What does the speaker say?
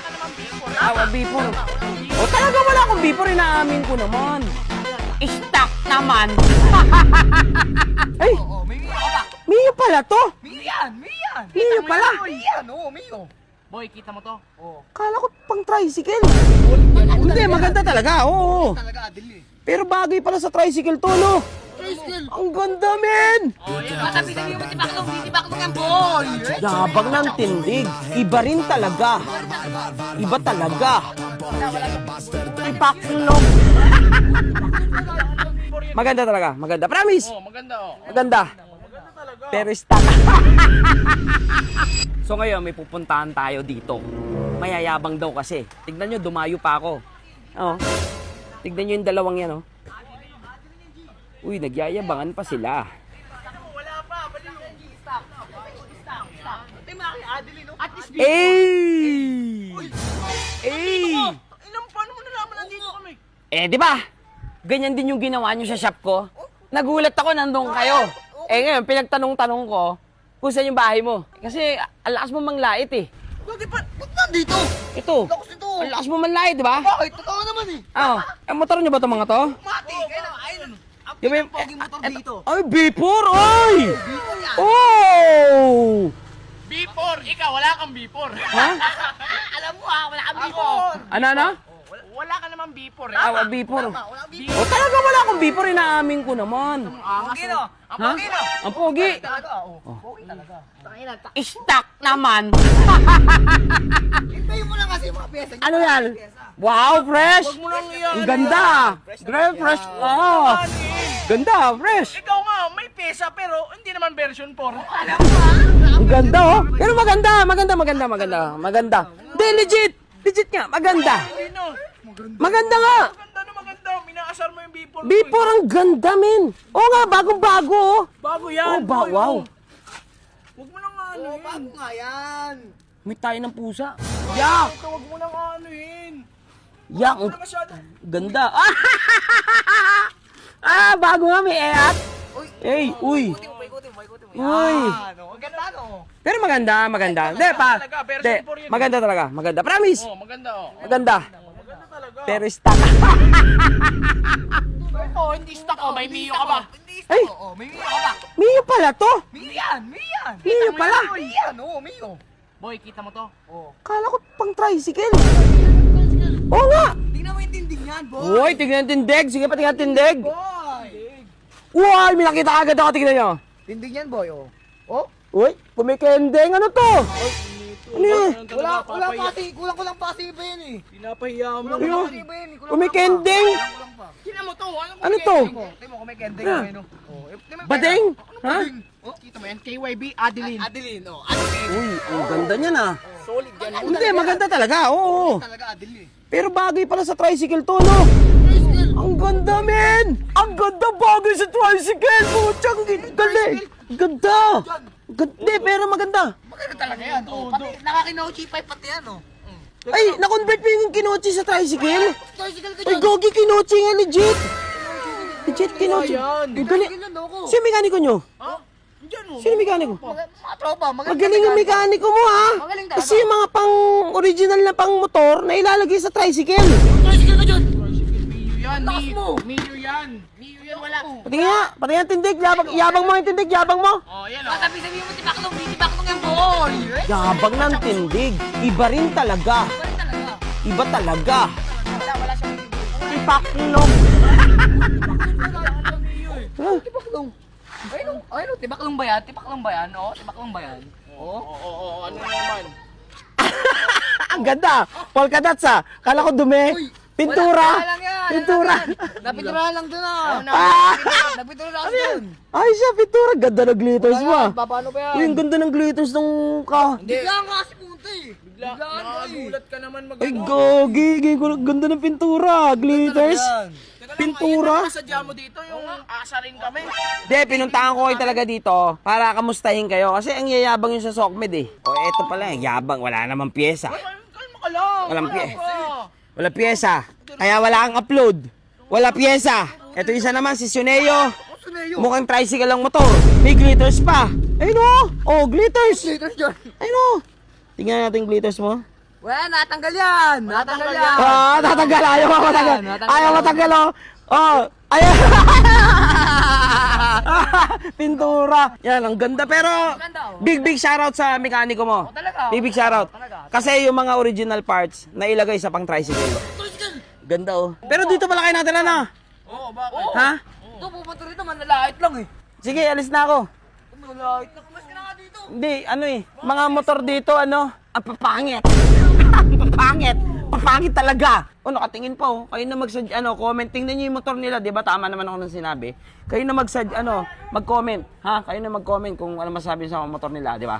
ka naman before. Before. O talaga wala akong before, inaamin ko naman. Stock naman. Ay, Oo, may Mio ka ba? Mio pala to. Mio yan, Mio yan. Mio pala. Mio yan, oo, Mio. Boy, kita mo to? Oo. Kala ko pang tricycle. Hindi, maganda talaga, oo. Talaga, adil eh. Pero bagay pala sa tricycle to, no? Tricycle. Ang ganda, men! Oh, yan. Sabi mo, tibak ng boy. Yabang ng tindig. Iba rin talaga. Iba talaga. Ipaklog. Maganda talaga, maganda. Promise! Oh, maganda oh. Maganda. Pero stock. So ngayon, may pupuntahan tayo dito. Mayayabang daw kasi. Tignan nyo, dumayo pa ako. Oh. Tignan nyo yung dalawang yan, oh. Uy, nagyayabangan pa sila. Wala pa, bali yung stock. Stock. Ito yung mga adil, no? At least Inang, paano mo nalaman nandito kami? Di ba? Ganyan din yung ginawa nyo sa shop ko. Nagulat ako, nandun kayo. Ngayon, pinagtanong-tanong ko, kung saan yung bahay mo. Kasi, ang lakas mo manglait eh. Bakit pa? Ba't nandito? Ito. Lakas ito. Ang lakas mo manlait, di ba? Bakit? Totoo naman eh. Ang motor nyo ba itong mga to? Mati, ayun. Ang Yung may... poging motor dito. Ay, B4! Ay! Oh! B4, ikaw, wala kang B4. Ha? Alam mo wala kang B4. Ano? Wala ka naman B4 eh. B4. Wala kang B4. O talaga wala akong B4, inaamin ko naman. Pogi no? Ang Ha? pogi no? Ang pogi. Talaga, pogi talaga. Stock naman. Hintayin mo lang kasi yung mga pyesa. Ano yan? Wow, fresh! Huwag mo lang iyan. Ang ganda! Very fresh! Oh! Ganda, fresh! Ikaw nga, may pyesa pero hindi naman version 4. Alam Ang ganda, oh! Pero maganda! Maganda! Hindi, legit! Legit nga, maganda! Maganda nga! Maganda na maganda. Minaasar mo yung B4. B4 ang ganda, men! Oo nga, bagong-bago, oh! Bago yan. Oh, wow! Huwag mo lang ano yun. Bago nga yan. May tayo ng pusa. Yak! Ito, huwag mo lang ano yun. Yak! Wala masyado. Ganda! Bago nga, may eat! Uy! Ikutin mo. Uy! Ang ganda no? Pero maganda. Hindi, pa. Talaga, version Hindi, 4 yun. maganda talaga. Maganda. Promise! Oh, maganda oh. Maganda. Maganda talaga. Pero stock. Ito, hindi stock oh. May Mio ka ba? Hindi Ay! Oo, may Mio ka ba? Mio pala to! Mio yan. Mio pala! Mio yan, oo, Mio. Boy, kita mo to? Oo. Kala ko pang tricycle. Oo nga! Tingnan mo yung tindig niyan, boy. Uy, tignan yung tindig. Sige pa, tignan yung tindig. Boy. Uy, may nakita agad ako. Tignan nyo. Tindig niyan, boy, oh. Oh? Uy, kumikending. Ano to? Ano yun? Kulang pa kasi ba yan eh. Pinapahiya mo. Kulang pa kasi ba yan eh. Kumikending. Kulang pa. Tingnan mo to. Ano to? Tingnan mo kumikending mo yun. Bading? Ha? Oh, kita mo yan? KYB Adeline. Adeline, oh. Adeline. Uy, ang ganda niya na. Solid yan. Hindi, maganda talaga. Oo. Talaga Adeline. Pero bagay pala sa tricycle to, no? Ang ganda, men! Ang ganda bagay sa tricycle! Putsang galing! Ganda! Ganda, pero maganda. Maganda talaga yan. Oh, pati nakakinochi pa pati yan, oh. Ay, na-convert mo yung kinochi sa tricycle? Tricycle ka Ay, dyan. gogi kinochi nga, legit! Legit kinochi. Ang galing. Sino yung mekaniko nyo? Ha? Diyan, oh. Sino yung mekaniko? Mga tropa. Magaling yung mekaniko mo, ha? Magaling talaga. Kasi yung mga pang original na pang motor na ilalagay sa tricycle. Tricycle ka dyan. Mio yan. Mio yan. Mio yan, wala. Pati nga tindig, yabang mo yung tindig, yabang mo. Oh, yan, oh. Sabi mo, tibaklong yan, boy. Yabang ng tindig. Iba rin talaga. Iba talaga. Wala siyang Ipaklog. tibaklong. Ayun, tibaklong ba yan? Tibaklong ba yan? Oo, tibaklong ba yan? Oo, ano naman? Ang ganda. Polka dots, ah. Kala ko dumi. Pintura. Wala lang yan. Pintura. Napinturahan lang dun, ah. Napinturahan lang dun. Ay, siya, pintura. Ganda ng glitters mo, ah. Paano ba yan? Uy, ang ganda ng glitters ng ka. Bigla nga kasi punta eh. Bigla nakagulat ka naman Ay, gogi. Ganda ng pintura. Glitters. Pintura. Sadya mo dito yung asa rin kami. Hindi, pinuntahan ko kayo talaga dito para kamustahin kayo. Kasi ang yayabang yung sa Sokmed, eh. O, eto pala, yabang. Wala namang pyesa. Kalma ka lang. Walang Wala pyesa. Kaya wala kang upload. Wala pyesa. Ito isa naman, si Suneo. Mukhang tricycle ang motor. May glitters pa. Ayun o. Oh, glitters. Glitters dyan. Ayun o. Tingnan natin yung glitters mo. Well, natanggal yan. Natanggal yan. Ah, tatanggal. Ayaw mo matanggal. Natanggal. Ayaw matanggal, oh. Oh, ayan. Pintura. Yan, ang ganda. Pero, Ganda, oh. big shoutout sa mekaniko mo. Oh, talaga, oh. Big shoutout. Talaga. Kasi yung mga original parts na ilagay sa pang tricycle. Ganda, oh. Pero dito pala kayo natin, ano? Oo, bakit? Ha? Ito, pupunta rito, manlalait lang eh. Sige, alis na ako. Manlalait lang. Mas ka na nga dito. Hindi, ano eh. Mga motor dito, ano? Ang papangit. Ang papangit. Papangit talaga. O, nakatingin pa, oh. Kayo na comment. Tingnan nyo yung motor nila, di ba? Tama naman ako nang sinabi. Kayo na mag-comment. Ha? Kayo na mag-comment kung ano masabi sa mga motor nila, di ba?